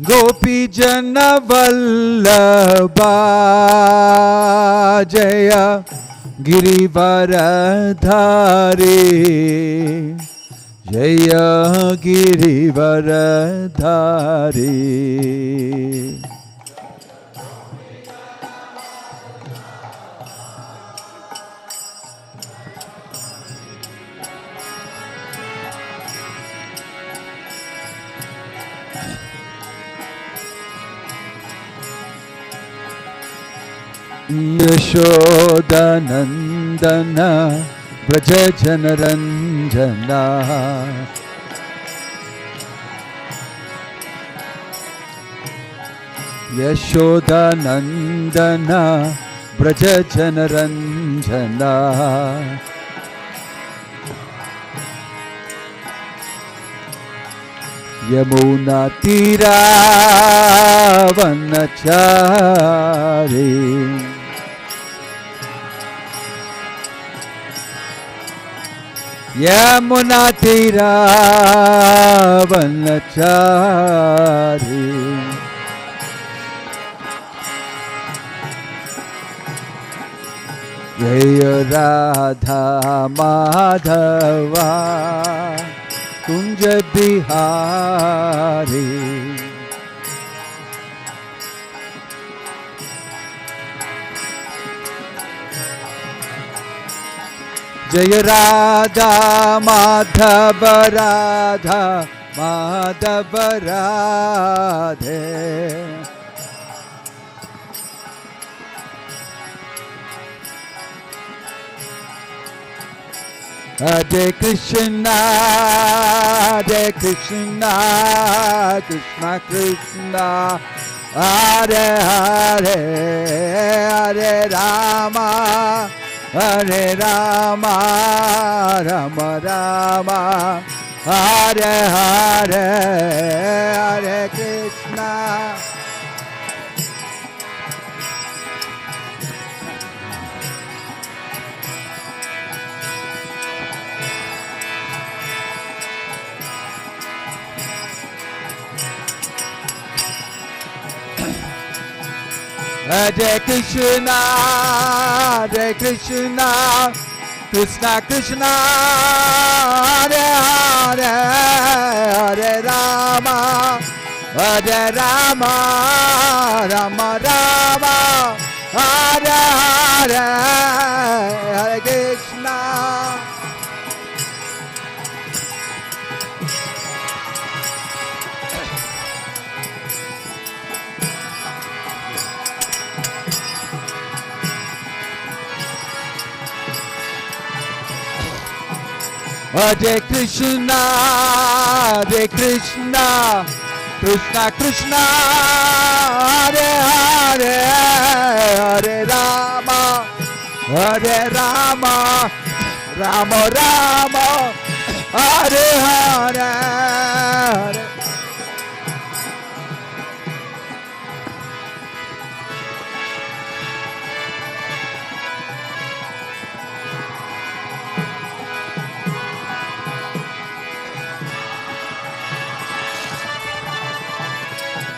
Gopi Jana Vallabha Jaya Girivaradhari Jaya Girivaradhari. Yashoda Nandana Braja Janaranjana Yashoda Nandana Braja Janaranjana Yamuna Tira Vanachari Yamuna Tira Vanachari Jaya Radha Madhava Kunja Bihari Jaya Radha Madhava Radha Madhava Radhe Hare Krishna Krishna Krishna Hare Hare Hare Rama Hare Rama Rama Rama Hare Hare Hare Krishna Hare Krishna Krishna Krishna Hare Hare Hare Rama Rama Rama Hare Hare Hare Krishna Hare Krishna Krishna Krishna Hare Hare Hare Rama Rama Rama Hare Hare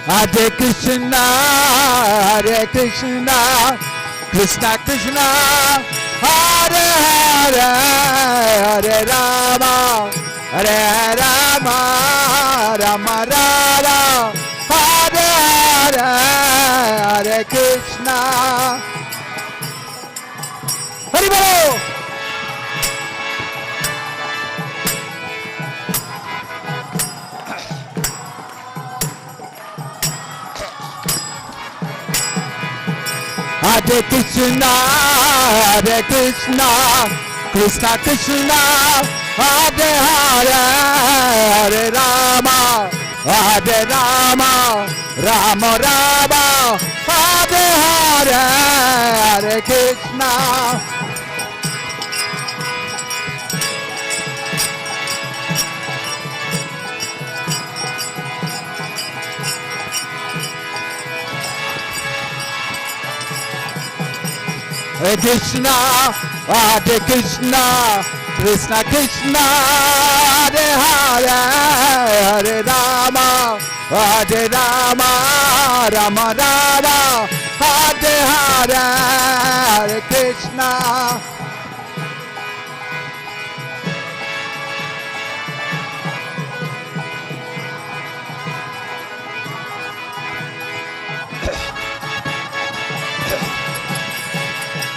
Hare Krishna Krishna Krishna Hare Hare Hare Rama Rama Rama Hare Hare Hare Krishna Hari Bolo Hare Krishna Krishna Krishna Hare Hare Hare Rama Rama Hare Hare Hare Krishna Hare Krishna Krishna Krishna Hare Hare Hare Rama Hare Rama, Rama Rama, Hare Hare, Hare Krishna.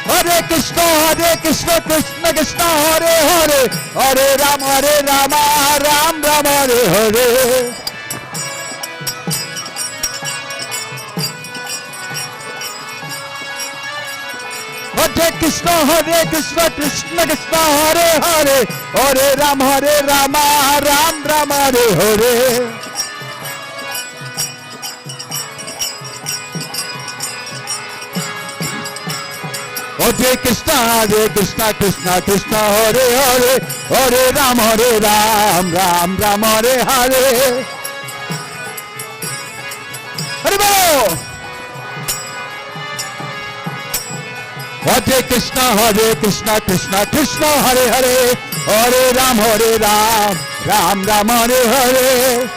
Hare Krishna, Krishna Krishna, Hare Hare, Hare Rama, Ram Ram, Hare Hare. Hare Krishna, Krishna Krishna, Hare Hare, Hare Rama, Ram Ram, Hare Hare. Hare Krishna, Krishna Krishna, Hare Hare, Hare Ram, Ram Ram, Hare Hare. Hare Bol. Hare Krishna, Krishna Krishna, Hare Hare, Hare Ram, Ram Ram, Hare Hare.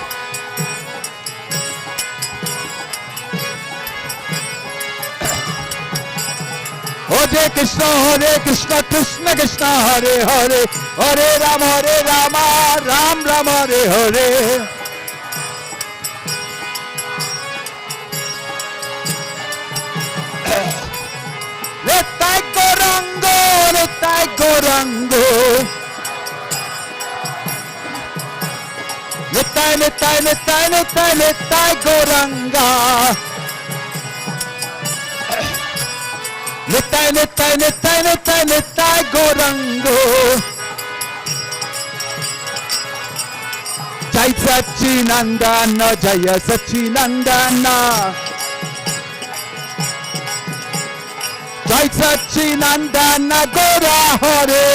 Hare Krishna, Krishna Krishna, Hare Hare, Hare Ram, Ram Ram, Hare Hare. Nitai Gaurango, Nitai Gaurango. Nitai Gauranga. Nitai Gaurango. Jai Sachinandana, Jaya Sachinandana. Jai Sachinandana, Gaura Hare.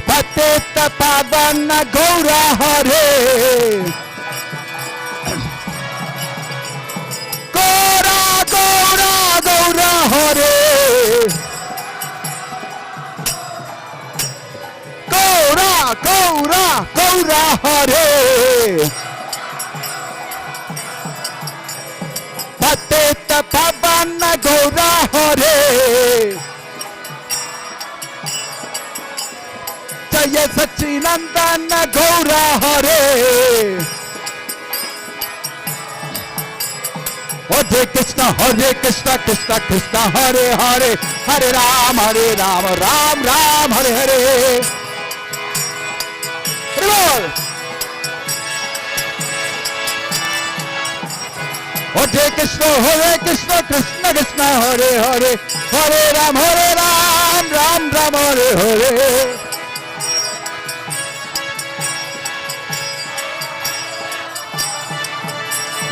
Patita Pavana, Gaura Hare. Gaura Hare. Gaura Hare. Patita Pavana, Gaura Hare. Jaya Sachinandana, Gaura Hare. Hare Krishna, Krishna Krishna, Hare Hare, Hare Ram, Ram Ram, Hare Hare. Hare Bol. Hare Krishna, Krishna Krishna, Hare Hare, Hare Ram, Ram Ram, Hare Hare.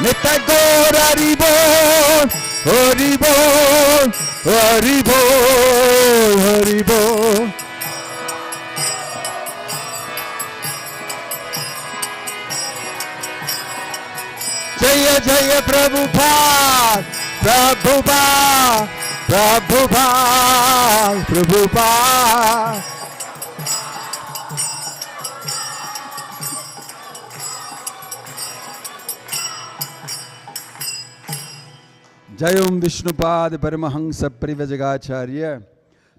Nitai Gaur Hari Bol, Hari Bol, Hari Bol, Hari Bol. Jaya Jaya Prabhupada, Prabhupada, Prabhupada, Prabhupada. Jayom Vishnupad Paramahansa Privajagacharya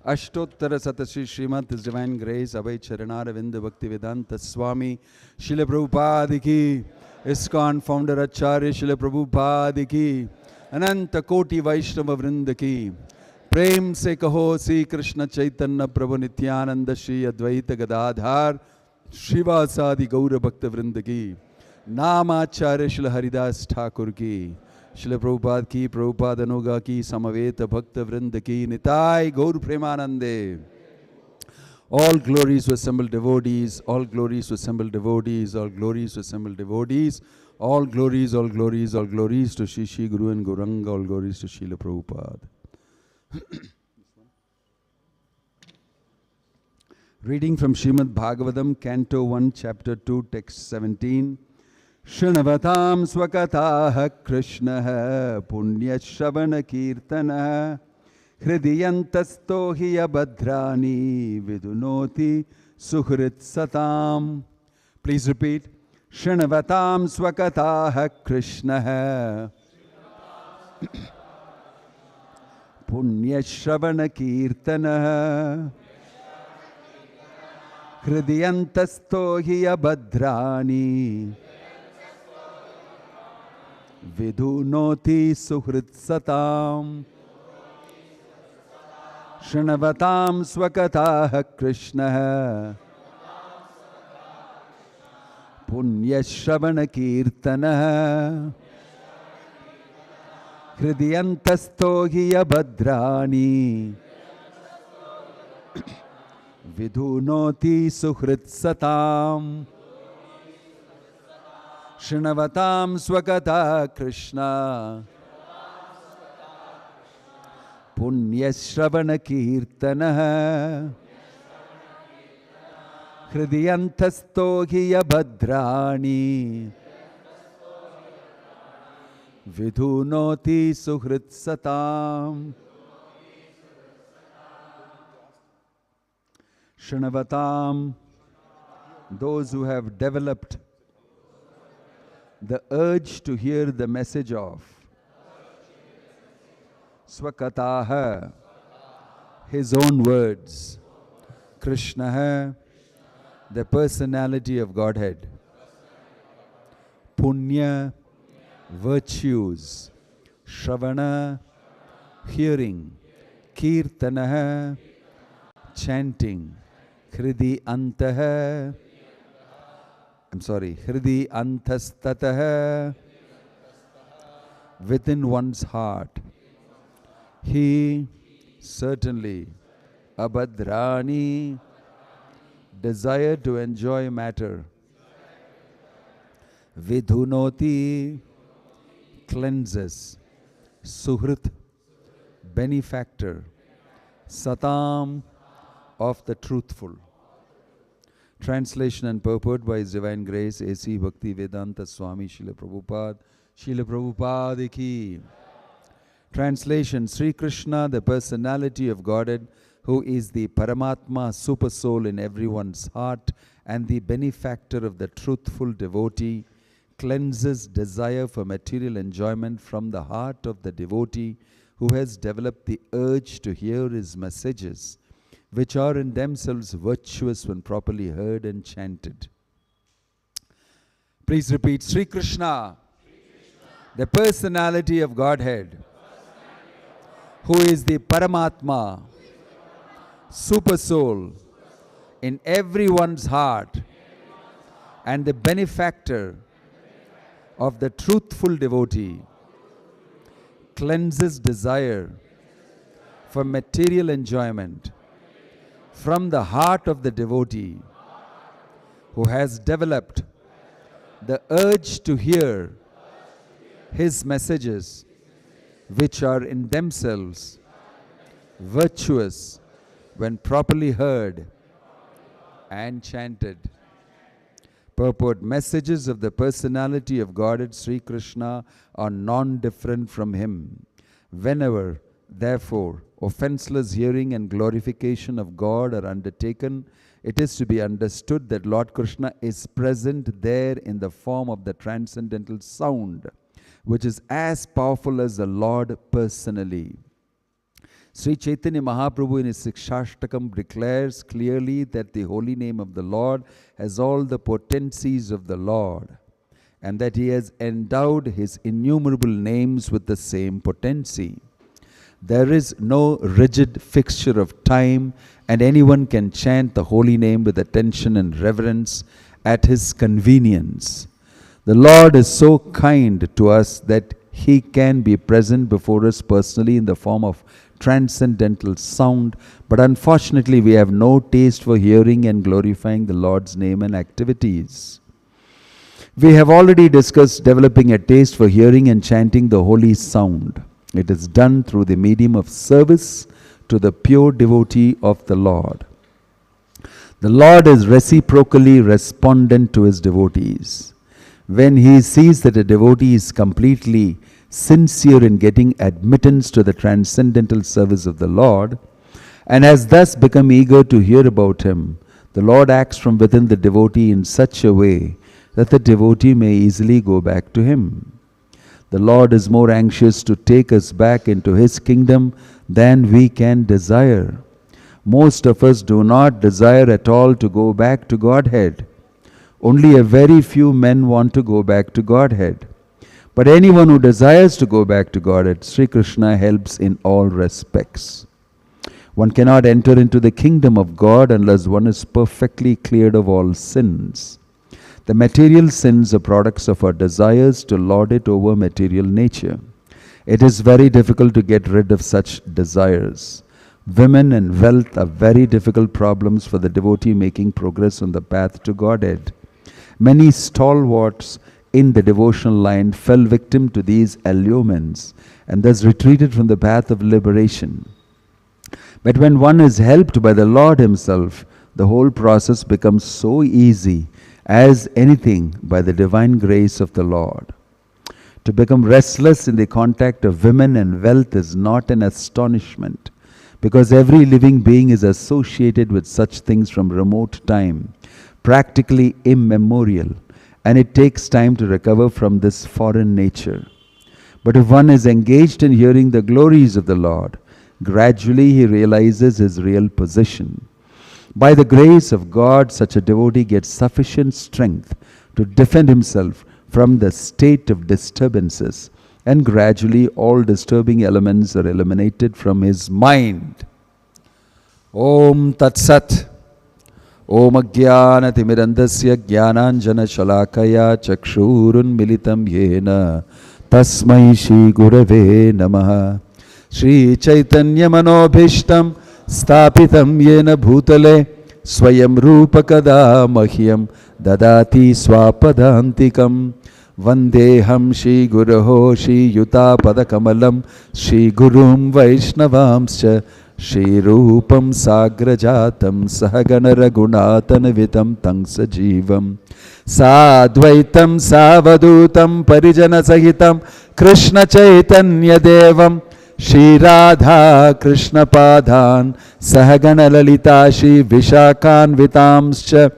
Ashtottara Satashri Srimad His Divine Grace Abhay Charanaravinda Bhakti Vedanta Swami Srila Prabhupada Ki ISKCON Founder Acharya Srila Prabhupada Ki Ananta Koti Vaishnava Vrinda Ki Prem Se Kaho Sri Krishna Chaitanya Prabhu Nityananda Shri Advaita Gadadhar Shivasadi Gaura Bhakta Vrinda Ki Namacharya Srila Haridas Thakur Ki Srila Prabhupada ki, Prabhupada Anuga ki, Samaveta Bhakta Vrinda ki, Nitai Gaur Premanande. All glories to assembled devotees, all glories to assembled devotees, all glories to assembled devotees, all glories to Shri Shri Guru and Gauranga, all glories to Srila Prabhupada. Reading from Srimad Bhagavatam, Canto 1, Chapter 2, Text 17. Shrunavatam swakataha Krishnaha punyashravana kirtanaha hridiyantasto hiya bhadrani vidunoti suhrit satam Please repeat. Shrunavatam swakataha Krishnaha Punya Shravana Kirtanaha Hridiyantasto hiya Bhadrani Vidunoti Suhrit Satam Shrunavatam swakataha Krishnaha Punya Shravana Kirtanaha Hridiyantasto hiya Bhadrani Vidunoti Suhrit Satam Shrunavatam swakata Krishna Punya Shravana Kirtanaha Hridiyantasto hiya Bhadrani Vidunoti Suhrit Satam Shrunavatam, those who have developed the urge to hear the message of Swakataha, his own words, Krishna, the personality of Godhead, Punya, virtues, Shravana, hearing, Kirtanaha, chanting, Hridi antastataha, within one's heart. He certainly, abhadrani, desire to enjoy matter. Vidhunoti, cleanses. Suhrit, benefactor. Satam, of the truthful. Translation and purport by His Divine Grace A.C. Bhakti Vedanta Swami Srila Prabhupada ki. Translation: Sri Krishna, the personality of Godhead, who is the Paramatma super soul in everyone's heart and the benefactor of the truthful devotee, cleanses desire for material enjoyment from the heart of the devotee who has developed the urge to hear his messages, which are in themselves virtuous when properly heard and chanted. Please repeat. Sri Krishna, the personality of Godhead, who is the Paramatma, super soul in everyone's heart and the benefactor of the truthful devotee, cleanses desire for material enjoyment from the heart of the devotee who has developed the urge to hear his messages, which are in themselves virtuous when properly heard and chanted. Purport: messages of the personality of Godhead Sri Krishna are non-different from him. Whenever, therefore, offenseless hearing and glorification of God are undertaken, it is to be understood that Lord Krishna is present there in the form of the transcendental sound, which is as powerful as the Lord personally. Sri Chaitanya Mahaprabhu in his Sikshashtakam declares clearly that the holy name of the Lord has all the potencies of the Lord, and that he has endowed his innumerable names with the same potency. There is no rigid fixture of time, and anyone can chant the holy name with attention and reverence at his convenience. The Lord is so kind to us that he can be present before us personally in the form of transcendental sound, but unfortunately we have no taste for hearing and glorifying the Lord's name and activities. We have already discussed developing a taste for hearing and chanting the holy sound. It is done through the medium of service to the pure devotee of the Lord. The Lord is reciprocally respondent to his devotees. When he sees that a devotee is completely sincere in getting admittance to the transcendental service of the Lord, and has thus become eager to hear about him, The Lord acts from within the devotee in such a way that the devotee may easily go back to Him. The Lord is more anxious to take us back into His kingdom than we can desire. Most of us do not desire at all to go back to Godhead. Only a very few men want to go back to Godhead. But anyone who desires to go back to Godhead, Sri Krishna helps in all respects. One cannot enter into the kingdom of God unless one is perfectly cleared of all sins. The material sins are products of our desires to lord it over material nature. It is very difficult to get rid of such desires. Women and wealth are very difficult problems for the devotee making progress on the path to Godhead. Many stalwarts in the devotional line fell victim to these allurements and thus retreated from the path of liberation. But when one is helped by the Lord Himself, the whole process becomes so easy as anything by the divine grace of the Lord. To become restless in the contact of women and wealth is not an astonishment, because every living being is associated with such things from remote time, practically immemorial, and it takes time to recover from this foreign nature. But if one is engaged in hearing the glories of the Lord, gradually he realizes his real position. By the grace of God, such a devotee gets sufficient strength to defend himself from the state of disturbances, and gradually all disturbing elements are eliminated from his mind. Om Tat Sat. Om Ajnana Timirandasya Jnananjana Shalakaya Chakshurun Militam Yena Tasmai Shri Gurave Namaha. Shri Chaitanya Manobhishtam Stapitam Yena Bhutale Swayam Rupakada Mahyam Dadati Swapadantikam Vandeham Shri Guruho Shri Yuta Padakamalam Shri Gurum Vaishnavamscha Shri Rupam Sagrajatam Sahagana Raghunatanavitam Tangsa Jivam Sadvaitam Savadutam Parijana Sahitam Krishna Chaitanya Devam Shri Radha Krishna Padhan Sahagana Lalita Shri Vishakan Vitamscha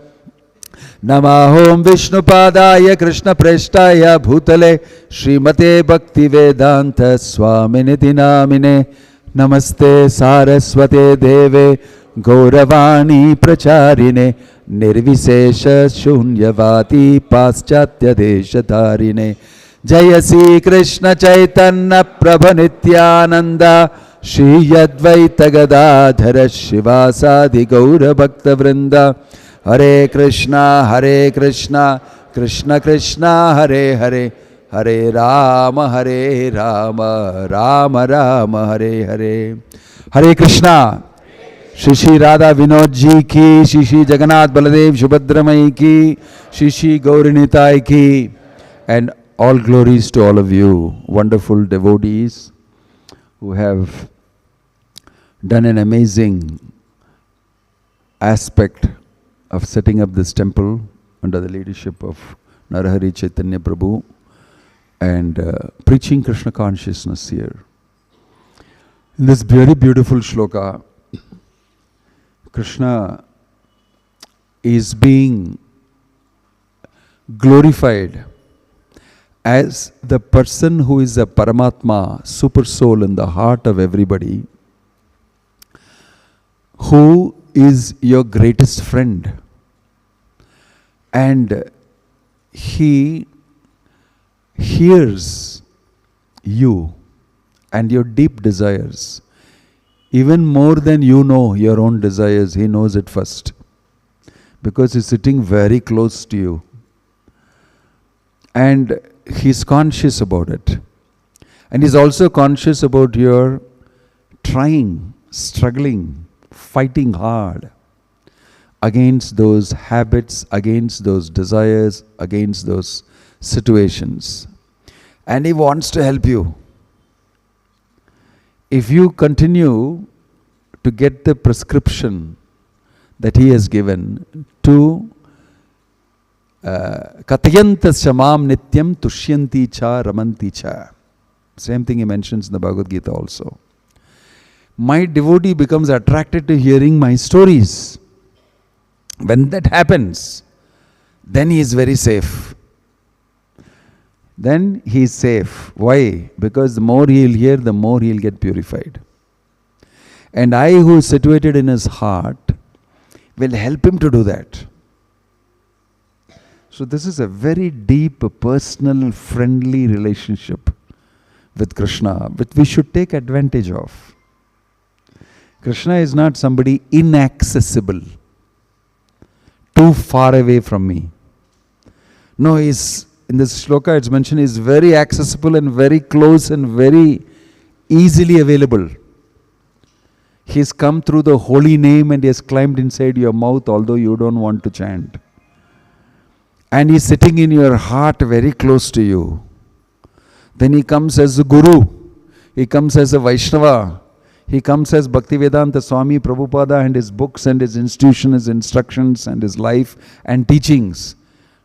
Namahom Vishnu Padaya Krishna Preshtaya Bhutale Srimate Bhakti Vedanta Swami Niti Namine Namaste Saraswate Deve Gauravani Pracharine Nirvisesha Shunyavati Paschatya Deshatarine Jayasi Krishna Chaitanya Prabha Nityananda Shri Advaita Gadadhara Shivasadi Gaura Bhakta Vrinda Hare Krishna Krishna Krishna Hare Hare Hare Rama Rama Rama Hare Hare. Hare Krishna. Shri Shri Radha Vinod Ji ki, Shri Shri Jagannath Baladev Subhadra Mai ki, Shri Shri Gauri Nitai ki, and all glories to all of you wonderful devotees who have done an amazing aspect of setting up this temple under the leadership of Narahari Chaitanya Prabhu and preaching Krishna consciousness here. In this very beautiful shloka, Krishna is being glorified as the person who is a Paramatma, super soul in the heart of everybody, who is your greatest friend. And he hears you and your deep desires. Even more than you know your own desires, he knows it first. Because he's sitting very close to you. And he's conscious about it. And he's also conscious about your trying, struggling, fighting hard against those habits, against those desires, against those situations. And he wants to help you. If you continue to get the prescription that he has given to Katyanta Shamam Nityam Tushyanti Cha Ramanti Cha. Same thing he mentions in the Bhagavad Gita also. My devotee becomes attracted to hearing my stories. When that happens, then he is very safe. Then he is safe. Why? Because the more he will hear, the more he will get purified. And I, who is situated in his heart, will help him to do that. So this is a very deep, personal, friendly relationship with Krishna, which we should take advantage of. Krishna is not somebody inaccessible, too far away from me. No, he's, in this shloka it's mentioned, he's very accessible and very close and very easily available. He's come through the holy name and he has climbed inside your mouth, although you don't want to chant. And he's sitting in your heart very close to you. Then he comes as a guru. He comes as a Vaishnava. He comes as Bhaktivedanta Swami Prabhupada and his books and his institution, his instructions and his life and teachings.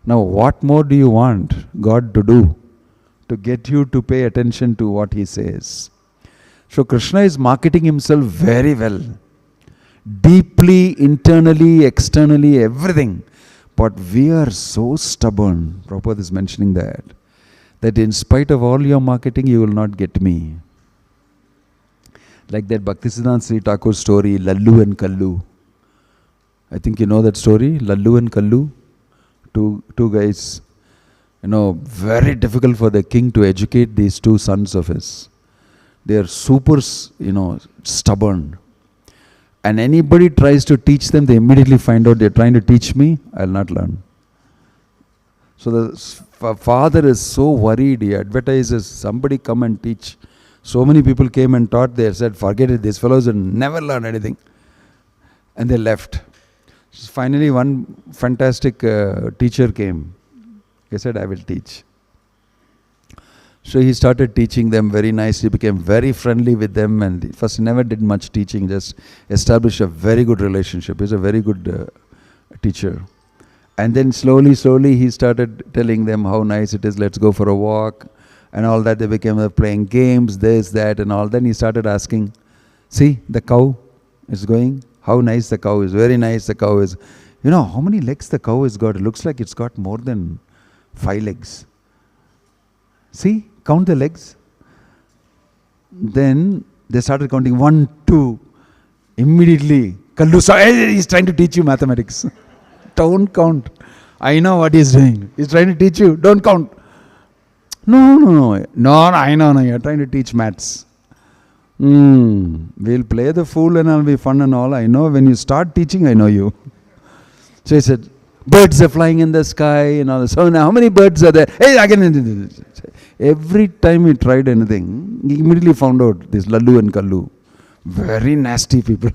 Now what more do you want God to do to get you to pay attention to what he says? So Krishna is marketing himself very well. Deeply, internally, externally, everything. But we are so stubborn, Prabhupada is mentioning that in spite of all your marketing, you will not get me. Like that Bhaktisiddhanta Sri Thakur story, Lallu and Kallu. I think you know that story, Lallu and Kallu. Two guys, very difficult for the king to educate these two sons of his. They are super, stubborn. And anybody tries to teach them, they immediately find out they're trying to teach me, I'll not learn. So the father is so worried, he advertises, somebody come and teach. So many people came and taught, they said, forget it, these fellows will never learn anything. And they left. Finally one fantastic teacher came. He said, I will teach. So he started teaching them very nicely, became very friendly with them, and first he never did much teaching, just established a very good relationship. He's a very good teacher. And then slowly he started telling them how nice it is, let's go for a walk, and all that. They became playing games, this, that, and all. Then he started asking, see, the cow is going, how nice the cow is, very nice the cow is. How many legs the cow has got? It looks like it's got more than 5 legs. See? Count the legs. Then they started counting 1, 2. Immediately, Kallu saw, he's trying to teach you mathematics. Don't count. I know what he's doing. He's trying to teach you. Don't count. No, I know. You're trying to teach maths. We'll play the fool and it'll be fun and all. I know when you start teaching, I know you. So he said, birds are flying in the sky and all. So now how many birds are there? Hey, again. Every time he tried anything, he immediately found out this Lallu and Kallu. Very nasty people.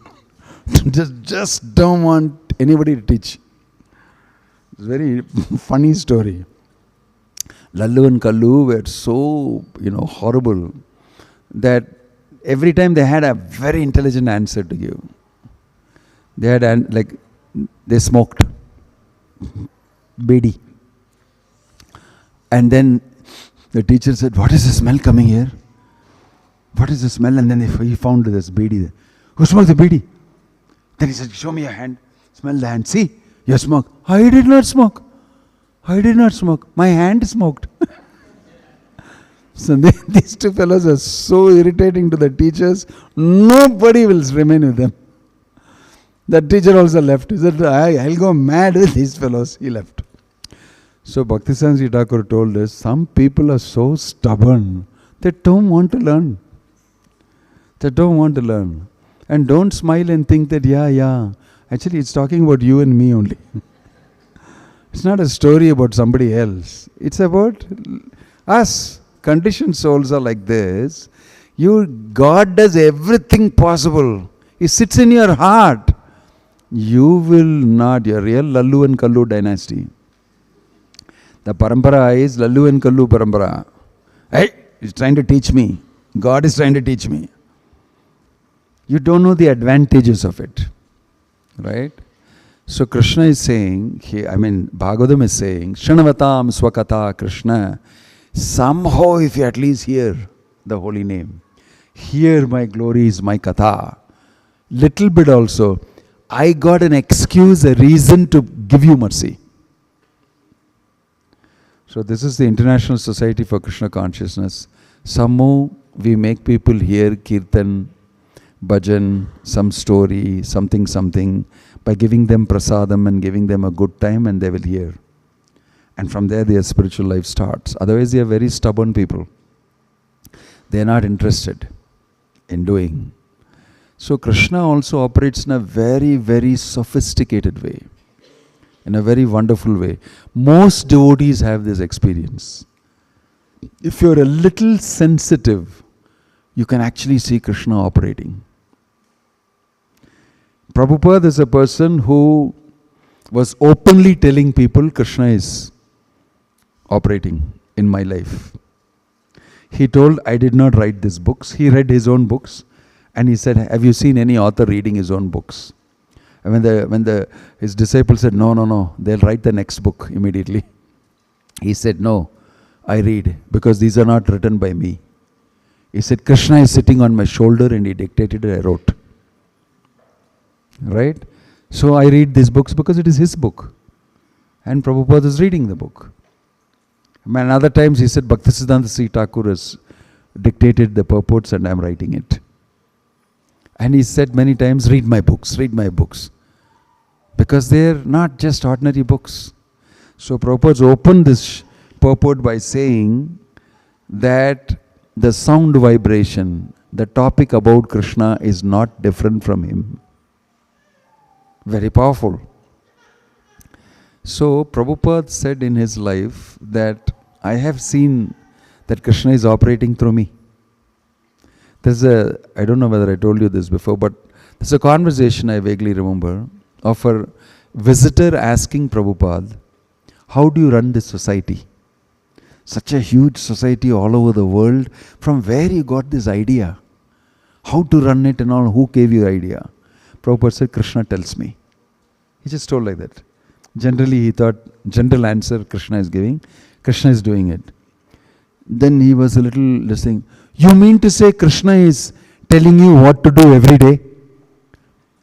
just don't want anybody to teach. It's a very funny story. Lallu and Kallu were so, horrible that every time they had a very intelligent answer to give. They had, they smoked. Bedi. And then the teacher said, what is the smell coming here? What is the smell? And then he found this bedi there. Who smoked the bedi? Then he said, show me your hand. Smell the hand. See, you smoke. I did not smoke. My hand smoked. So these two fellows are so irritating to the teachers. Nobody will remain with them. The teacher also left. He said, I'll go mad with these fellows. He left. So Bhaktisiddhanta Sri Thakur told us, some people are so stubborn, they don't want to learn. And don't smile and think that, yeah. Actually, it's talking about you and me only. It's not a story about somebody else. It's about us. Conditioned souls are like this. God does everything possible. He sits in your heart. You will not, your real Lallu and Kallu dynasty. The parampara is Lallu and Kallu parampara. Hey, he's trying to teach me. God is trying to teach me. You don't know the advantages of it. Right? So Krishna is saying, Bhagavatam is saying, Shanavatam Swakata Krishna. Somehow if you at least hear the holy name, hear my glories, my katha, little bit also, I got an excuse, a reason to give you mercy. So this is the International Society for Krishna Consciousness. Somehow we make people hear kirtan, bhajan, some story, something, by giving them prasadam and giving them a good time, and they will hear. And from there their spiritual life starts. Otherwise they are very stubborn people. They are not interested in doing. So Krishna also operates in a very, very sophisticated way, in a very wonderful way. Most devotees have this experience. If you're a little sensitive, you can actually see Krishna operating. Prabhupada is a person who was openly telling people Krishna is operating in my life. He told, I did not write these books. He read his own books and he said, have you seen any author reading his own books? And when his disciples said, no, they'll write the next book immediately. He said, no, I read because these are not written by me. He said, Krishna is sitting on my shoulder and he dictated it, I wrote. Right? So I read these books because it is his book. And Prabhupada is reading the book. And other times he said, Bhaktisiddhanta Sri Thakur has dictated the purports and I am writing it. And he said many times, read my books. Because they are not just ordinary books. So Prabhupada opened this purport by saying that the sound vibration, the topic about Krishna is not different from him. Very powerful. So Prabhupada said in his life that I have seen that Krishna is operating through me. I don't know whether I told you this before, but there's a conversation I vaguely remember of a visitor asking Prabhupada, how do you run this society? Such a huge society all over the world. From where you got this idea? How to run it and all? Who gave you the idea? Prabhupada said, Krishna tells me. He just told like that. Generally he thought, general answer Krishna is giving. Krishna is doing it. Then he was a little listening. You mean to say Krishna is telling you what to do every day?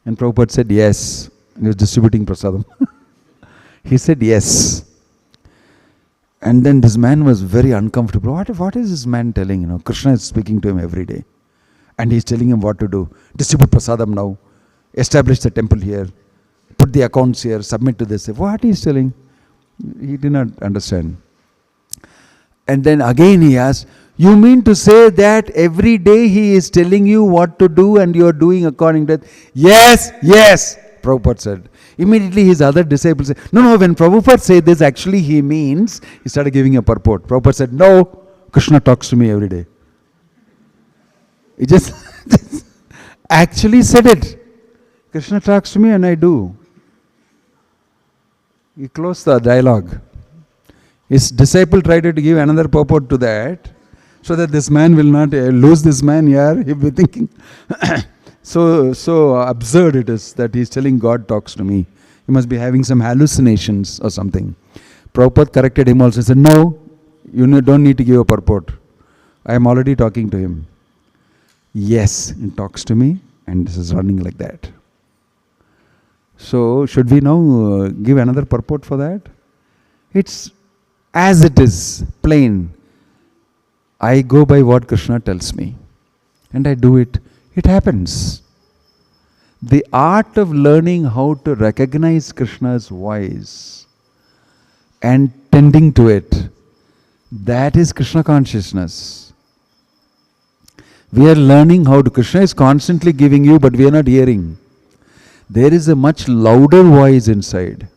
And Prabhupada said, yes. He was distributing prasadam. He said, yes. And then this man was very uncomfortable. What is this man telling? Krishna is speaking to him every day. And he's telling him what to do. Distribute prasadam now. Establish the temple here. Put the accounts here. Submit to this. What he's telling? He did not understand. And then again he asked, you mean to say that every day he is telling you what to do and you are doing according to that? Yes, Prabhupada said. Immediately his other disciples said, no, when Prabhupada said this, actually he means, he started giving a purport. Prabhupada said, no, Krishna talks to me every day. He just actually said it. Krishna talks to me and I do. He closed the dialogue. His disciple tried to give another purport to that, so that this man will not lose this man here. He'll be thinking, so absurd it is that he's telling God talks to me. He must be having some hallucinations or something. Prabhupada corrected him also. He said, no, you don't need to give a purport. I am already talking to him. Yes, he talks to me and this is running like that. So should we now give another purport for that? It's as it is, plain. I go by what Krishna tells me and I do it. It happens. The art of learning how to recognize Krishna's voice and tending to it, that is Krishna consciousness. We are learning how to. Krishna is constantly giving you, but we are not hearing. There is a much louder voice inside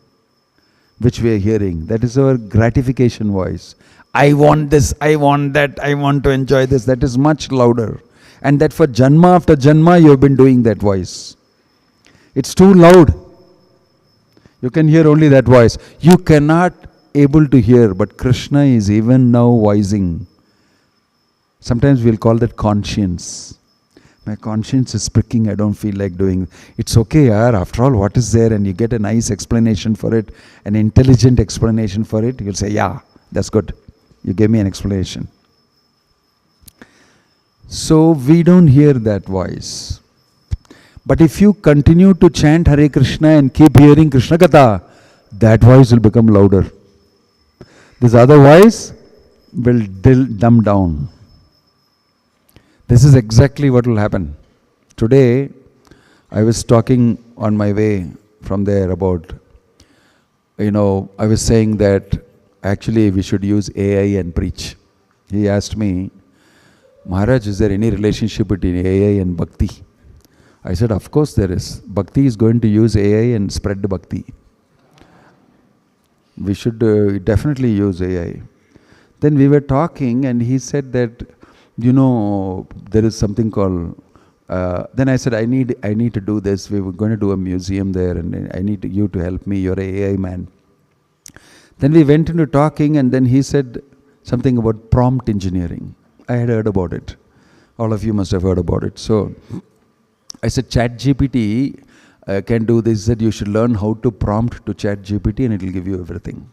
which we are hearing. That is our gratification voice. I want this, I want that, I want to enjoy this. That is much louder. And that for janma after janma you have been doing that voice. It's too loud. You can hear only that voice. You cannot able to hear, but Krishna is even now voicing. Sometimes we'll call that conscience. My conscience is pricking, I don't feel like doing. It's okay, yaar. After all, what is there? And you get a nice explanation for it, an intelligent explanation for it. You'll say, yeah, that's good. You gave me an explanation. So we don't hear that voice. But if you continue to chant Hare Krishna and keep hearing Krishna Katha, that voice will become louder. This other voice will dumb down. This is exactly what will happen. Today, I was talking on my way from there about, I was saying that actually we should use AI and preach. He asked me, Mharaj, is there any relationship between AI and Bhakti? I said, of course there is. Bhakti is going to use AI and spread Bhakti. We should definitely use AI. Then we were talking and he said that, there is something called, then I said, I need to do this. We were going to do a museum there and I need you to help me. You're an AI man. Then we went into talking and then he said something about prompt engineering. I had heard about it. All of you must have heard about it. So I said, ChatGPT can do this. He said, you should learn how to prompt to ChatGPT and it will give you everything.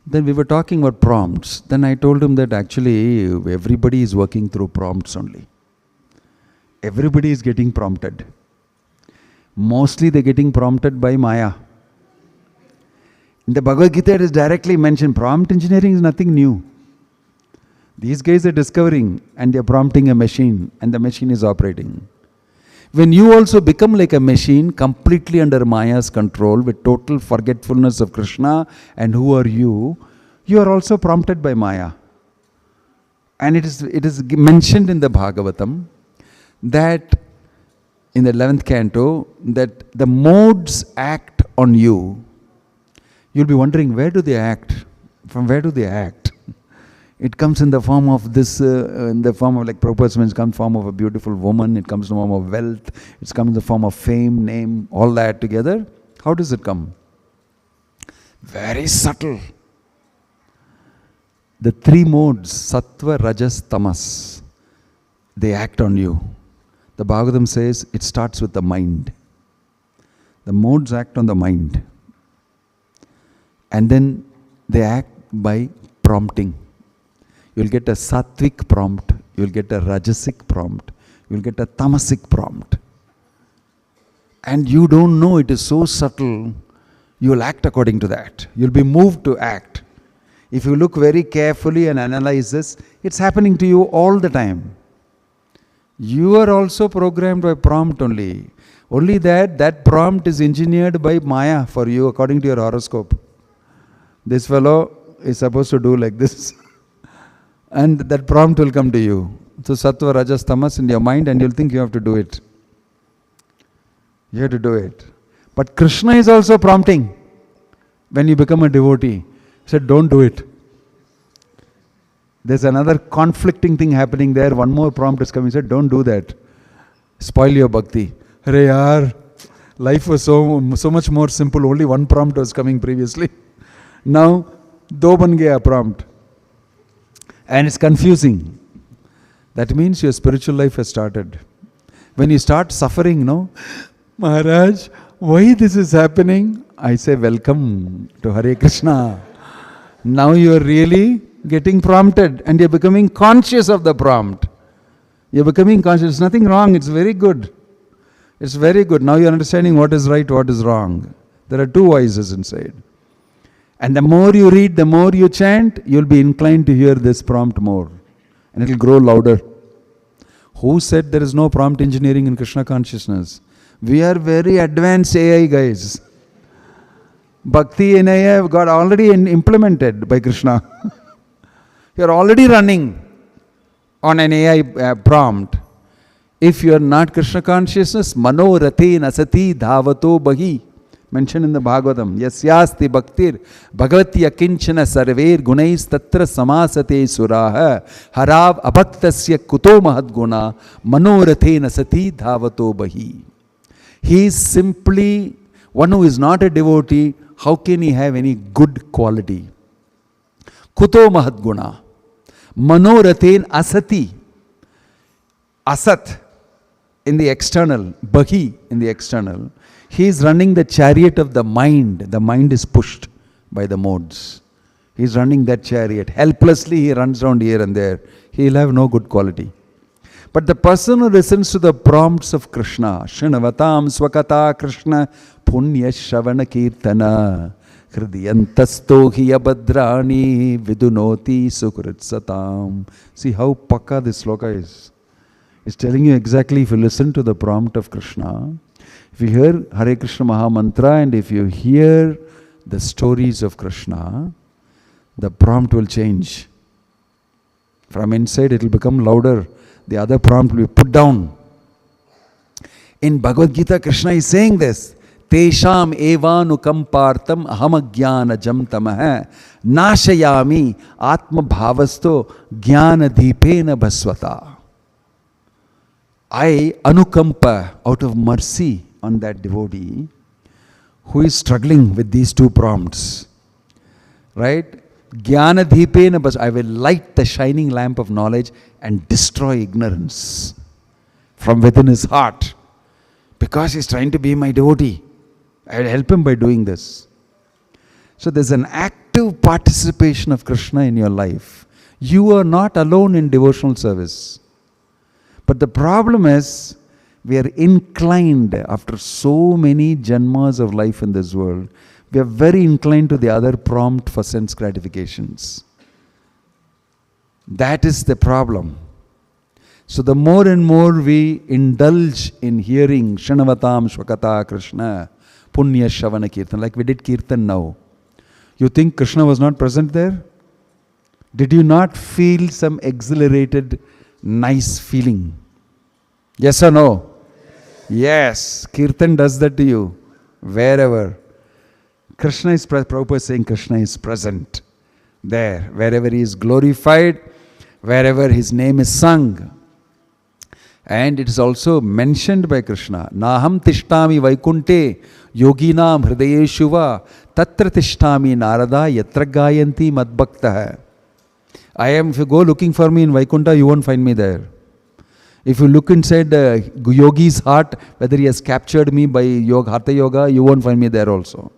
Then we were talking about prompts. Then I told him that actually everybody is working through prompts only. Everybody is getting prompted. Mostly they're getting prompted by Maya. In the Bhagavad Gita it is directly mentioned, prompt engineering is nothing new. These guys are discovering and they're prompting a machine and the machine is operating. When you also become like a machine, completely under Maya's control, with total forgetfulness of Krishna and who are you are also prompted by Maya. And it is mentioned in the Bhagavatam that in the 11th canto, that the modes act on you. You'll be wondering, where do they act? From where do they act? It comes in the form of this, in the form of, like Prabhupada means, it comes in the form of a beautiful woman, it comes in the form of wealth, it comes in the form of fame, name, all that together. How does it come? Very subtle. The three modes, Sattva, Rajas, Tamas, they act on you. The Bhagavatam says it starts with the mind. The modes act on the mind. And then they act by prompting. You'll get a sattvic prompt, you'll get a rajasic prompt, you'll get a tamasic prompt. And you don't know, it is so subtle, you'll act according to that. You'll be moved to act. If you look very carefully and analyze this, it's happening to you all the time. You are also programmed by prompt only. Only that prompt is engineered by Maya for you according to your horoscope. This fellow is supposed to do like this. And that prompt will come to you. So Sattva, Rajas, Tamas in your mind and you'll think you have to do it. You have to do it. But Krishna is also prompting. When you become a devotee, he said, don't do it. There's another conflicting thing happening there. One more prompt is coming. He said, don't do that. Spoil your bhakti. Arey yaar, life was so much more simple. Only one prompt was coming previously. Now, do ban gaya prompt. And it's confusing. That means your spiritual life has started. When you start suffering, Maharaj, why this is happening? I say, welcome to Hare Krishna. Now you are really getting prompted and you're becoming conscious of the prompt. You're becoming conscious. There's nothing wrong. It's very good. It's very good. Now you're understanding what is right, what is wrong. There are two voices inside. And the more you read, the more you chant, you'll be inclined to hear this prompt more. And it'll grow louder. Who said there is no prompt engineering in Krishna consciousness? We are very advanced AI guys. Bhakti and AI have got already implemented by Krishna. You're already running on an AI prompt. If you are not Krishna consciousness, mano rate nasati dhavato bahi. Mentioned in the Bhagavatam, yasyasti bhaktir bhagavati akinchana sarver gunais tatra samasate suraha harav abhaktasya kuto mahadguna manorathena sati dhavato bahi. He is simply one who is not a devotee. How can he have any good quality? Kuto mahadguna manorathen asati. Asat in the external, bahi in the external. He is running the chariot of the mind. The mind is pushed by the modes. He is running that chariot. Helplessly he runs around here and there. He will have no good quality. But the person who listens to the prompts of Krishna, Srinavatam Swakata Krishna Punya Shavana Kirtana Hridiyantasto Hiyabadrani Vidunoti Sukritsatam. See how pakka this sloka is. It's telling you exactly, if you listen to the prompt of Krishna, if you hear Hare Krishna Maha Mantra and if you hear the stories of Krishna, the prompt will change. From inside it will become louder. The other prompt will be put down. In Bhagavad Gita, Krishna is saying this. Tesham evanukam partam ahamagyana jam tamah nashayami atma bhavasto jnana deepena bhasvata. I anukampa, out of mercy on that devotee who is struggling with these two prompts. Right? Jnana deepena bhasvata. I will light the shining lamp of knowledge and destroy ignorance from within his heart. Because he's trying to be my devotee, I will help him by doing this. So there's an active participation of Krishna in your life. You are not alone in devotional service. But the problem is, we are inclined, after so many janmas of life in this world, we are very inclined to the other prompt for sense gratifications. That is the problem. So the more and more we indulge in hearing Shanavatam Shvakata Krishna, Punya Shavana Kirtan, like we did Kirtan now. You think Krishna was not present there? Did you not feel some exhilarated, nice feeling? Yes or no? Yes. Kirtan does that to you. Wherever. Krishna is, Prabhupada is saying Krishna is present. There. Wherever he is glorified, wherever his name is sung. And it is also mentioned by Krishna. Naham tishtami vaikunte yoginam hridayeshu va tatra tishtami narada yatra gayanti madbhaktah. If you go looking for me in Vaikunta, you won't find me there. If you look inside the yogi's heart, whether he has captured me by yoga, Hatha Yoga, you won't find me there also.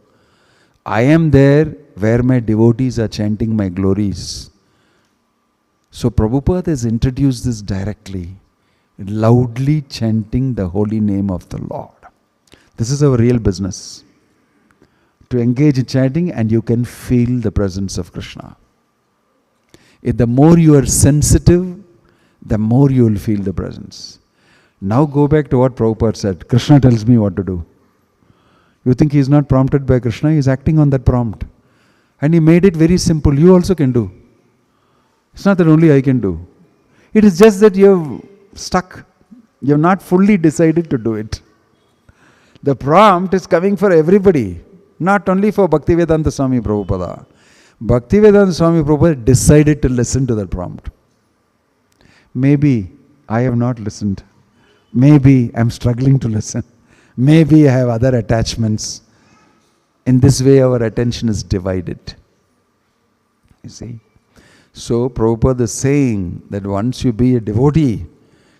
I am there where my devotees are chanting my glories. So Prabhupada has introduced this directly, loudly chanting the holy name of the Lord. This is our real business. To engage in chanting and you can feel the presence of Krishna. The more you are sensitive, the more you will feel the presence. Now go back to what Prabhupada said. Krishna tells me what to do. You think he is not prompted by Krishna? He is acting on that prompt. And he made it very simple. You also can do. It's not that only I can do. It is just that you have stuck. You have not fully decided to do it. The prompt is coming for everybody. Not only for Bhaktivedanta Swami Prabhupada. Bhaktivedanta Swami Prabhupada decided to listen to that prompt. Maybe I have not listened. Maybe I am struggling to listen. Maybe I have other attachments. In this way our attention is divided. You see? So Prabhupada is saying that once you be a devotee,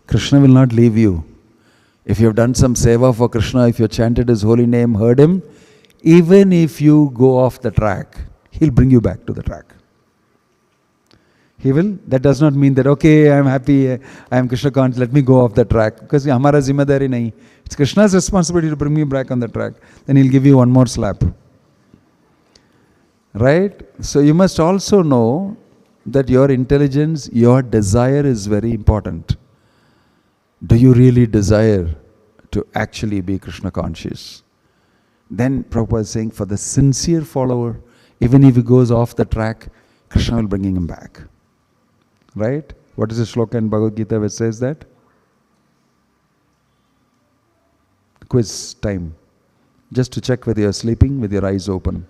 Krishna will not leave you. If you have done some seva for Krishna, if you chanted his holy name, heard him, even if you go off the track, he'll bring you back to the track. He will. That does not mean that, okay, I am happy, I am Krishna conscious, let me go off the track. Because hamara zimmedari nahi. It's Krishna's responsibility to bring me back on the track. Then he'll give you one more slap. Right? So you must also know that your intelligence, your desire is very important. Do you really desire to actually be Krishna conscious? Then Prabhupada is saying, for the sincere follower, even if he goes off the track, Krishna will bring him back. Right? What is the shloka in Bhagavad Gita which says that? Quiz time. Just to check whether you are sleeping with your eyes open.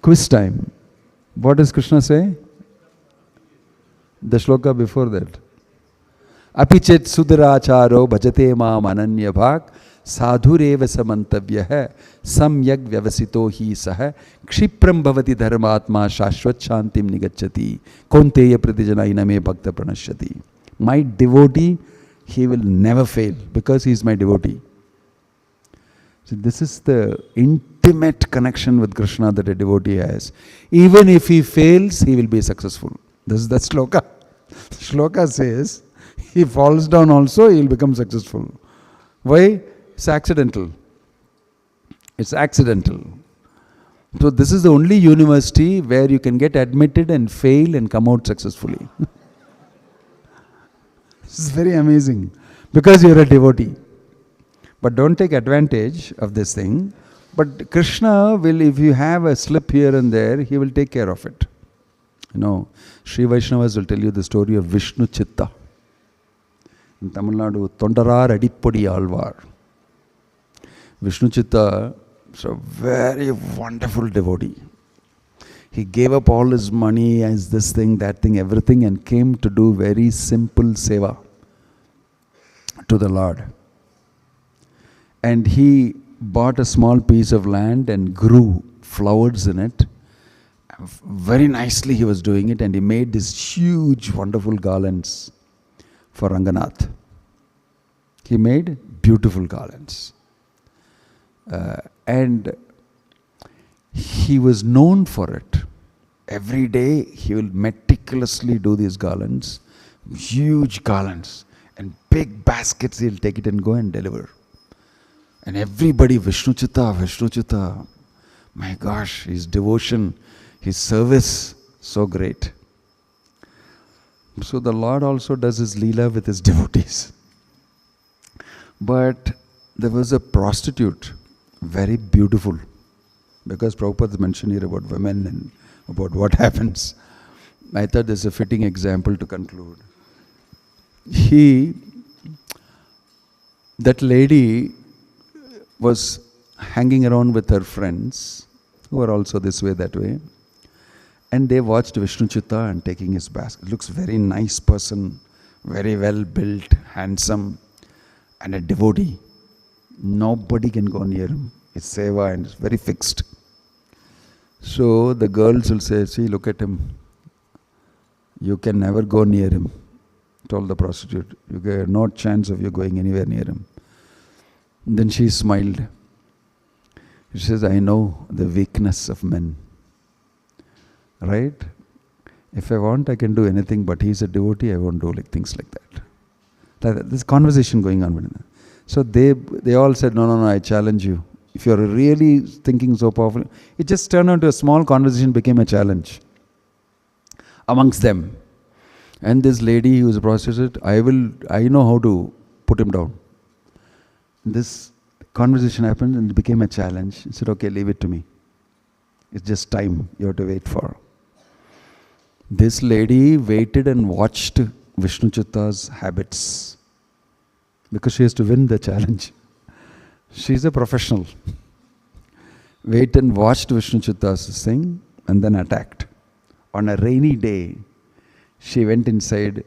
Quiz time. What does Krishna say? The shloka before that. Apichet sudaracharo bhajate maam ananya bhak sadhureva samantavyah samyak vyavasito hi sah kshipram bhavati dharmatma shashvat shantim nigacchati konteya pratijana iname bhakta pranashyati. My devotee, he will never fail because he is my devotee. So this is the intimate connection with Krishna that a devotee has. Even if he fails, he will be successful. This is the sloka. Shloka says, he falls down also, he will become successful. Why? It's accidental. It's accidental. So this is the only university where you can get admitted and fail and come out successfully. This is very amazing. Because you're a devotee. But don't take advantage of this thing. But Krishna will, if you have a slip here and there, he will take care of it. You know, Sri Vaishnavas will tell you the story of Vishnu Chitta. In Tamil Nadu, Tondarar Adippodi Alvar. Vishnu Chitta is a very wonderful devotee. He gave up all his money as this thing, that thing, everything, and came to do very simple seva to the Lord. And he bought a small piece of land and grew flowers in it. Very nicely he was doing it, and he made these huge, wonderful garlands for Ranganath. He made beautiful garlands. And he was known for it. Every day he will meticulously do these garlands, huge garlands, and big baskets he'll take it and go and deliver. And everybody, Vishnu Chitta, my gosh, his devotion, his service, so great. So the Lord also does his leela with his devotees. But there was a prostitute, very beautiful, because Prabhupada mentioned here about women and about what happens. I thought this is a fitting example to conclude. That lady was hanging around with her friends, who were also this way, that way, and they watched Vishnu Chitta and taking his basket. Looks very nice person, very well built, handsome, and a devotee. Nobody can go near him. It's seva and it's very fixed. So the girls will say, see, look at him. You can never go near him, told the prostitute. You get no chance of you going anywhere near him. And then she smiled. She says, I know the weakness of men. Right? If I want, I can do anything, but he's a devotee, I won't do things like that. This conversation going on between them. So they all said, no, I challenge you. If you're really thinking so powerfully, it just turned into a small conversation, became a challenge amongst them. And this lady who was a prostitute, I know how to put him down. This conversation happened and it became a challenge. He said, okay, leave it to me. It's just time you have to wait for. This lady waited and watched Vishnu Chitta's habits because she has to win the challenge. She's a professional. Wait and watched Vishnu Chitta's thing and then attacked. On a rainy day, she went inside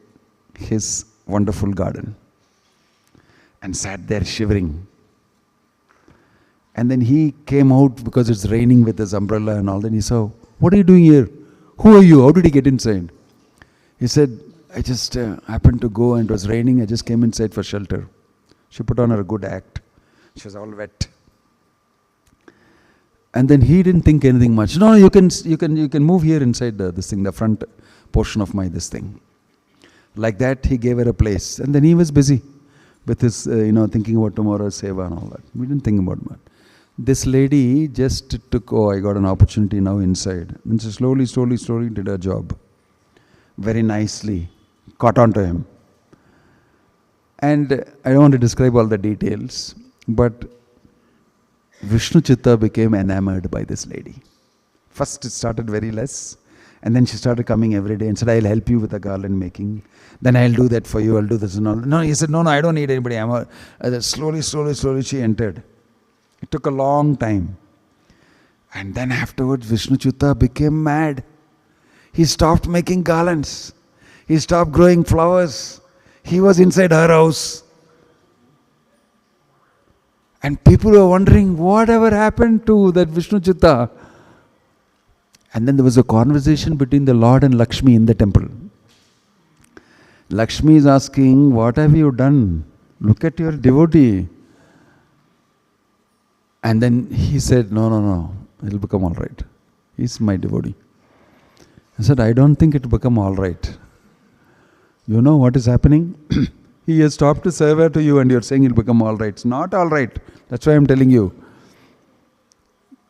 his wonderful garden and sat there shivering. And then he came out because it's raining with his umbrella and all. Then he saw, what are you doing here? Who are you? How did he get inside? He said, I just happened to go and it was raining. I just came inside for shelter. She put on her good act. She was all wet. And then he didn't think anything much. No, you can move here inside this thing, the front portion of this thing. Like that, he gave her a place. And then he was busy with his, thinking about tomorrow's seva and all that. We didn't think about that. This lady just took, I got an opportunity now inside. And she slowly did her job. Very nicely. Caught on to him. And I don't want to describe all the details, but Vishnu Chitta became enamored by this lady. First it started very less, and then she started coming every day and said, I'll help you with the garland making. Then I'll do that for you, I'll do this and all. No, he said, no, I don't need anybody. Slowly she entered. It took a long time. And then afterwards, Vishnu Chitta became mad. He stopped making garlands. He stopped growing flowers. He was inside her house. And people were wondering, whatever happened to that Vishnu Chitta? And then there was a conversation between the Lord and Lakshmi in the temple. Lakshmi is asking, what have you done? Look at your devotee. And then he said, no, it'll become all right. He's my devotee. I said, I don't think it'll become all right. You know what is happening? He has stopped to serve her to you and you're saying it'll become all right. It's not all right. That's why I'm telling you.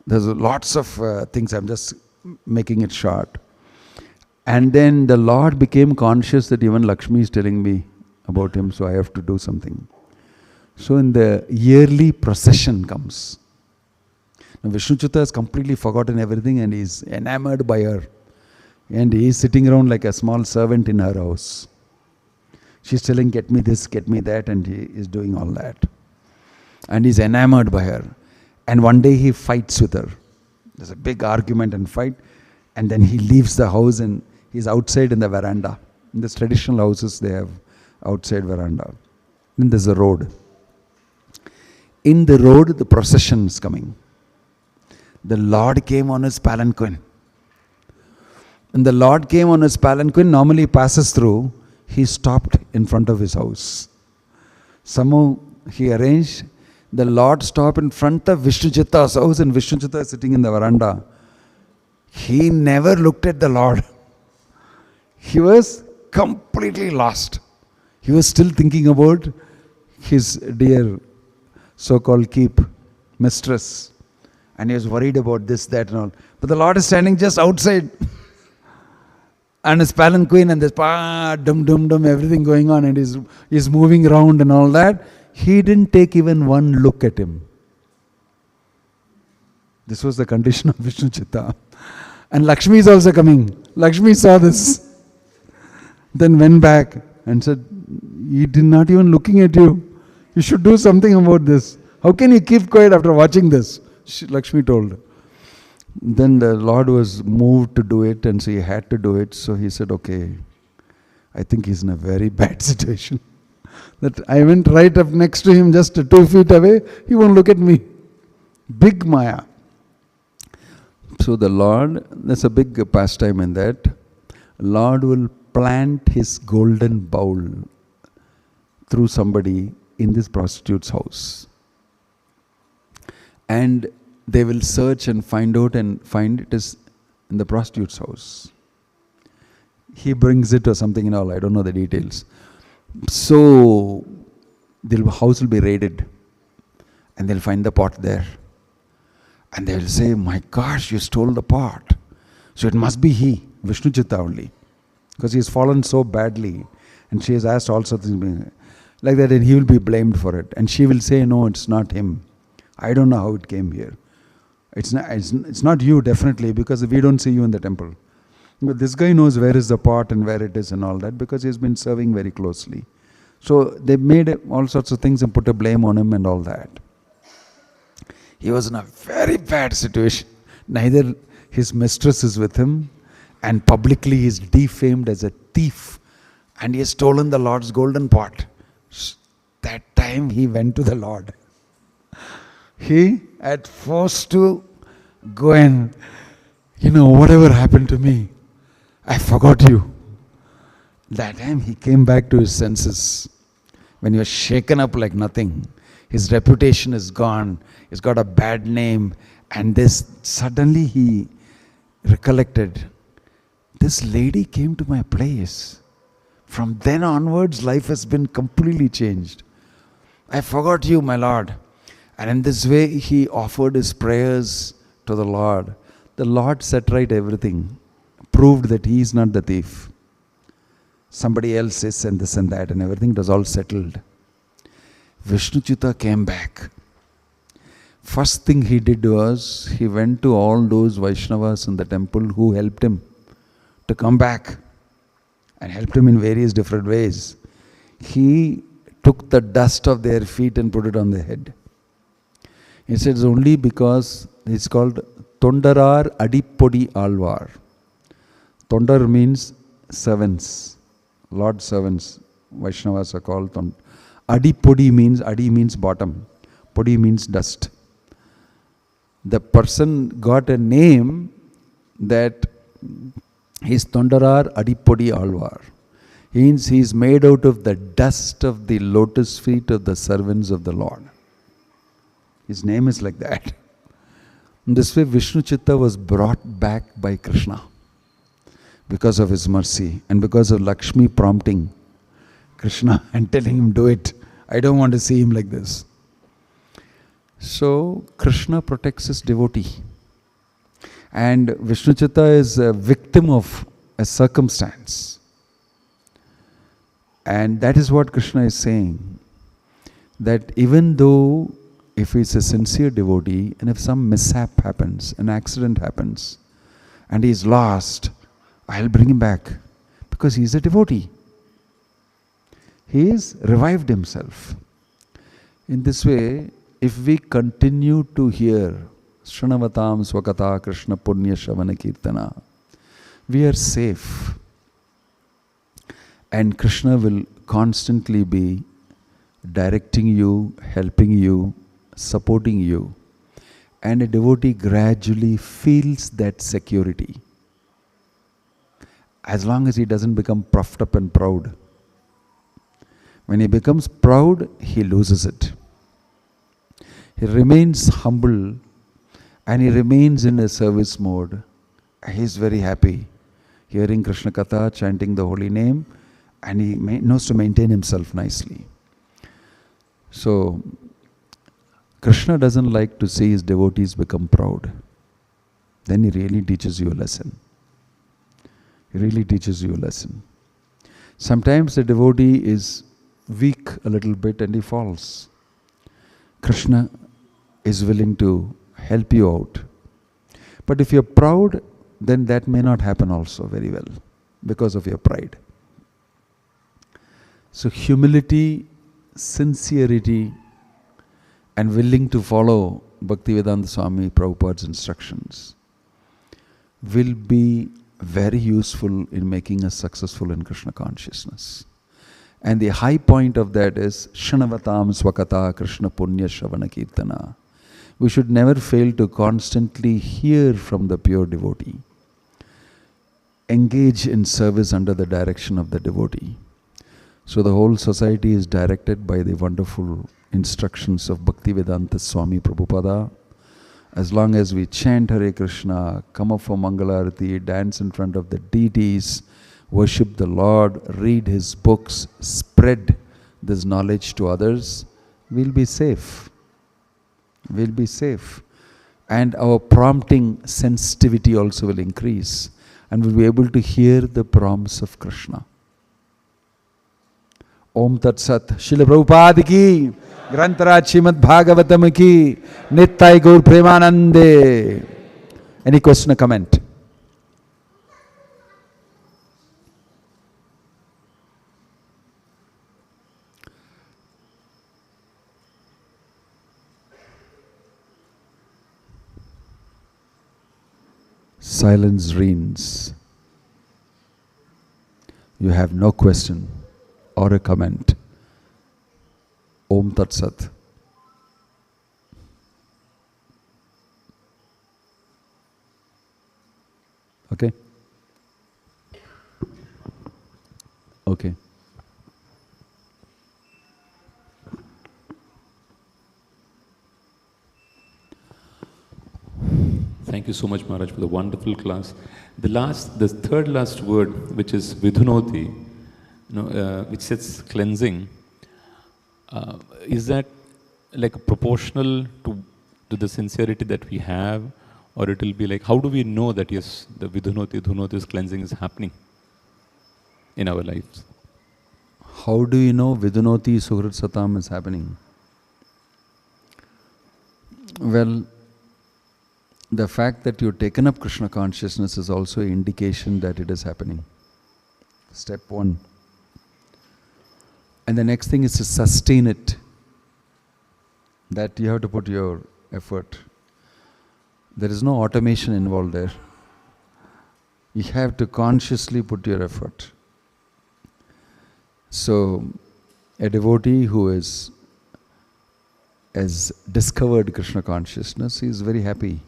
There's lots of things. I'm just making it short. And then the Lord became conscious that even Lakshmi is telling me about him, so I have to do something. So in the yearly procession comes. Now Vishnuchitta has completely forgotten everything and is enamored by her. And he is sitting around like a small servant in her house. She's telling, get me this, get me that, and he is doing all that. And he's enamored by her. And one day he fights with her. There's a big argument and fight. And then he leaves the house and he's outside in the veranda. In these traditional houses, they have outside veranda. Then there's a road. In the road, the procession is coming. The Lord came on his palanquin. And the Lord came on his palanquin, normally passes through. He stopped in front of his house. Somehow he arranged, the Lord stopped in front of Vishnuchitta's house and Vishnuchitta is sitting in the veranda. He never looked at the Lord. He was completely lost. He was still thinking about his dear so-called keep mistress. And he was worried about this, that and all. But the Lord is standing just outside. And his palanquin and this dum, everything going on, and he's moving around and all that. He didn't take even one look at him. This was the condition of Vishnuchitta. And Lakshmi is also coming. Lakshmi saw this. Then went back and said, he did not even looking at you. You should do something about this. How can you keep quiet after watching this? Lakshmi told. Then the Lord was moved to do it, and so he had to do it. So he said, okay, I think he's in a very bad situation. That I went right up next to him, just 2 feet away, he won't look at me. Big Maya. So the Lord, there's a big pastime in that. Lord will plant his golden bowl through somebody in this prostitute's house. And they will search and find out and find it is in the prostitute's house. He brings it or something and all, I don't know the details. So the house will be raided and they'll find the pot there. And they'll say, my gosh, you stole the pot. So it must be he, Vishnuchitta only. Because he has fallen so badly. And she has asked all sorts of things like that, and he will be blamed for it. And she will say, no, it's not him. I don't know how it came here. It's not you, definitely, because we don't see you in the temple. But this guy knows where is the pot and where it is and all that, because he's been serving very closely. So they made all sorts of things and put a blame on him and all that. He was in a very bad situation. Neither his mistress is with him, and publicly he is defamed as a thief, and he has stolen the Lord's golden pot. That time he went to the Lord. He had forced to go and, whatever happened to me, I forgot you. That time he came back to his senses. When he was shaken up like nothing, his reputation is gone, he's got a bad name, and suddenly he recollected, this lady came to my place. From then onwards, life has been completely changed. I forgot you, my Lord. And in this way, he offered his prayers to the Lord. The Lord set right everything, proved that he is not the thief. Somebody else is, and this and that, and everything. It was all settled. Vishnuchitta came back. First thing he did was, he went to all those Vaishnavas in the temple who helped him to come back, and helped him in various different ways. He took the dust of their feet and put it on their head. He said it's only because it's called Tondarar Adipodi Alvar. Tondar means servants, Lord's servants. Vaishnavas are called Adipodi means, Adi means bottom, Podi means dust. The person got a name that is Tondarar Adipodi Alvar. Means he is made out of the dust of the lotus feet of the servants of the Lord. His name is like that. In this way, Vishnuchitta was brought back by Krishna because of his mercy and because of Lakshmi prompting. Krishna and telling him, do it. I don't want to see him like this. So Krishna protects his devotee. And Vishnu Chitta is a victim of a circumstance. And that is what Krishna is saying. That even though if he's a sincere devotee and if some mishap happens, an accident happens, and he's lost, I'll bring him back. Because he's a devotee. He has revived himself. In this way, if we continue to hear Shranavatam Swakata Krishna Punya Shavana Kirtana, we are safe. And Krishna will constantly be directing you, helping you, supporting you. And a devotee gradually feels that security. As long as he doesn't become puffed up and proud. When he becomes proud, he loses it. He remains humble and he remains in a service mode. He is very happy hearing Krishna Katha, chanting the holy name, and he knows to maintain himself nicely. So, Krishna doesn't like to see his devotees become proud. Then he really teaches you a lesson. He really teaches you a lesson. Sometimes the devotee is weak a little bit and he falls. Krishna is willing to help you out. But if you're proud, then that may not happen also very well because of your pride. So humility, sincerity, and willing to follow Bhaktivedanta Swami Prabhupada's instructions will be very useful in making us successful in Krishna consciousness. And the high point of that is Shanavatam Swakata Krishna Punya Shavana Kirtana. We should never fail to constantly hear from the pure devotee. Engage in service under the direction of the devotee. So the whole society is directed by the wonderful instructions of Bhaktivedanta Swami Prabhupada. As long as we chant Hare Krishna, come up for Mangalarati, dance in front of the deities, worship the Lord, read his books, spread this knowledge to others, we'll be safe. We'll be safe. And our prompting sensitivity also will increase. And we'll be able to hear the prompts of Krishna. Om Tat Sat. Srila Prabhupada ki, Grantaraj Srimad Bhagavatam ki, Nittai Gaur Premanande. Any question or comment? Silence reigns. You have no question or a comment. Om Tat Sat. Okay? Okay. Thank you so much, Mharaj, for the wonderful class. The third last word, which is vidhunoti, which says cleansing, is that like proportional to the sincerity that we have, or it will be like, how do we know that yes, the vidhunoti cleansing is happening in our lives? How do you know vidhunoti suhrit satam is happening? Well, the fact that you've taken up Krishna consciousness is also an indication that it is happening. Step one. And the next thing is to sustain it. That you have to put your effort. There is no automation involved there. You have to consciously put your effort. So, a devotee who has discovered Krishna consciousness, he is very happy.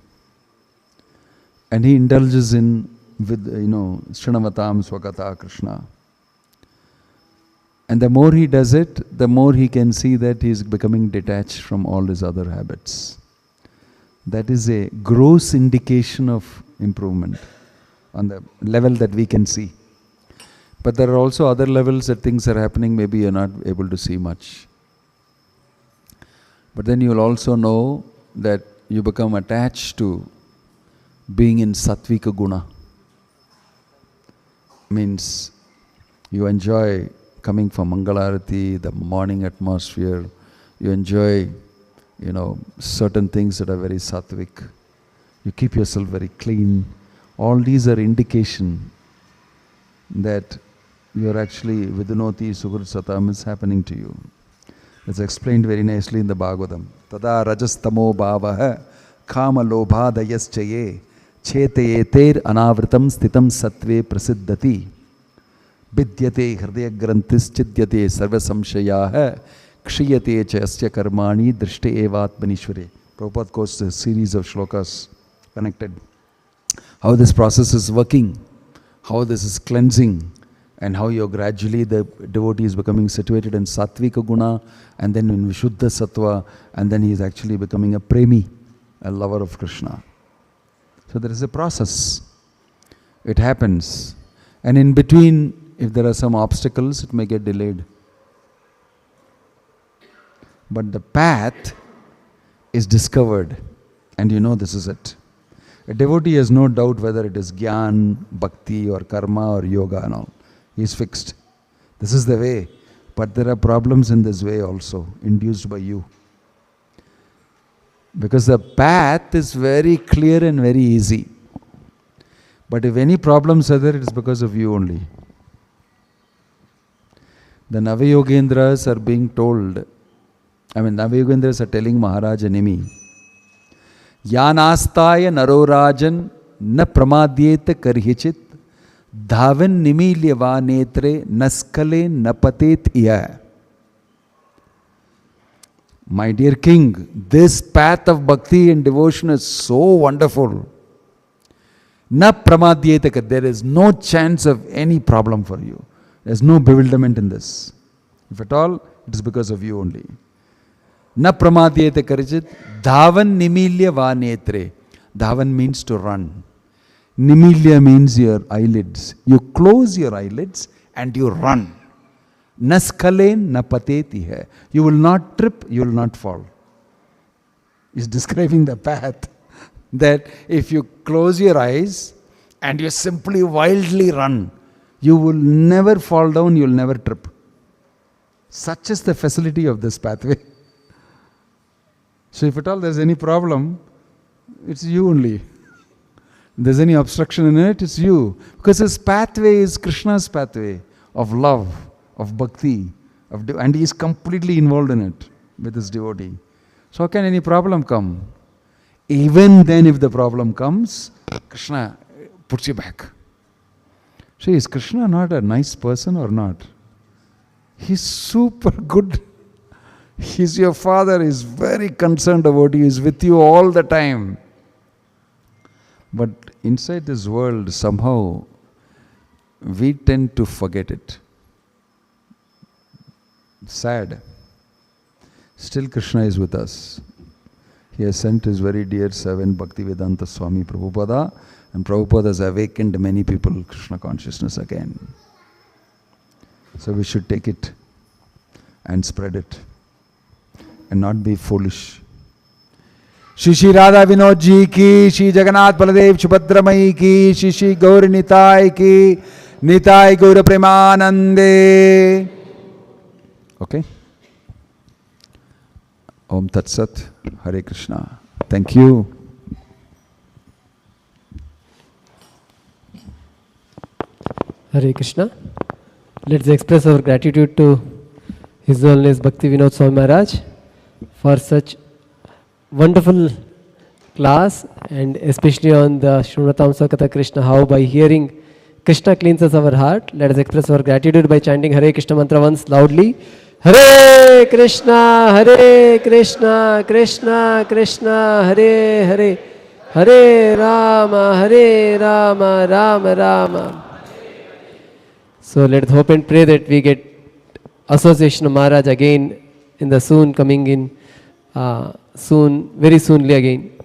And he indulges in Srinavatam Swakata Krishna. And the more he does it, the more he can see that he is becoming detached from all his other habits. That is a gross indication of improvement on the level that we can see. But there are also other levels that things are happening, maybe you're not able to see much. But then you'll also know that you become attached to being in Sattvika Guna. Means you enjoy coming for Mangalarati, the morning atmosphere. You enjoy, certain things that are very Sattvik. You keep yourself very clean. All these are indication that you're actually Vidunoti Sukrit Satam is happening to you. It's explained very nicely in the Bhagavatam. Tada rajastamo bhavaha kama lobhadayaschaye chetayeter anavritam sthitam sattve prasiddhati vidyate hridaya granthis chidyate sarva samshayaha kshiyate chasya karmani drishte evatmanishvare. Prabhupada quotes a series of shlokas connected. How this process is working, how this is cleansing, and how you're gradually, the devotee is becoming situated in Sattvika Guna, and then in Vishuddha Sattva, and then he is actually becoming a premi, a lover of Krishna. So there is a process. It happens. And in between, if there are some obstacles, it may get delayed. But the path is discovered, and you know this is it. A devotee has no doubt whether it is Gyan, Bhakti, or Karma, or Yoga and all. He is fixed. This is the way. But there are problems in this way also, induced by you. Because the path is very clear and very easy. But if any problems are there, it is because of you only. The Navayogendras are being told, Navayogendras are telling Mharaj and Nimi, Yanastaya narorajan na pramadyeta karhichit dhavan nimilyava netre naskale napatet iya. My dear king, this path of bhakti and devotion is so wonderful. Na pramadyeta, there is no chance of any problem for you. There is no bewilderment in this. If at all, it is because of you only. Na pramadyeta karchit dhavan nimilya va netre. Dhavan means to run. Nimilya means your eyelids. You close your eyelids and you run. Naskalen napateti hai. You will not trip, you will not fall. He's describing the path. That if you close your eyes and you simply wildly run, you will never fall down, you will never trip. Such is the facility of this pathway. So if at all there is any problem, it's you only. If there's any obstruction in it, it's you. Because this pathway is Krishna's pathway of love, of bhakti, and he is completely involved in it with his devotee. So how can any problem come? Even then if the problem comes, Krishna puts you back. So is Krishna not a nice person or not? He's super good. He's your father, he's very concerned about you, he's with you all the time. But inside this world, somehow, we tend to forget it. Sad. Still Krishna is with us. He has sent his very dear servant Bhaktivedanta Swami Prabhupada, and Prabhupada has awakened many people Krishna consciousness again. So we should take it and spread it and not be foolish. Shri Shri Radha Vinod Ji ki, Shri Jagannath Baladev Subhadramai ki, Shri Shri Gaur Nitai ki, Nitai Gaur Premanande. Okay? Om Tat Sat, Hare Krishna. Thank you. Hare Krishna. Let's express our gratitude to His Holiness Bhakti Vinod Swami Mharaj for such wonderful class, and especially on the Shrunvatamsa Katha Krishna, how by hearing Krishna cleanses our heart. Let us express our gratitude by chanting Hare Krishna mantra once loudly. Hare Krishna, Krishna Krishna, Hare Hare, Hare Rama, Rama Rama. So let us hope and pray that we get association of Maharaj again in the soon coming in, very soonly again.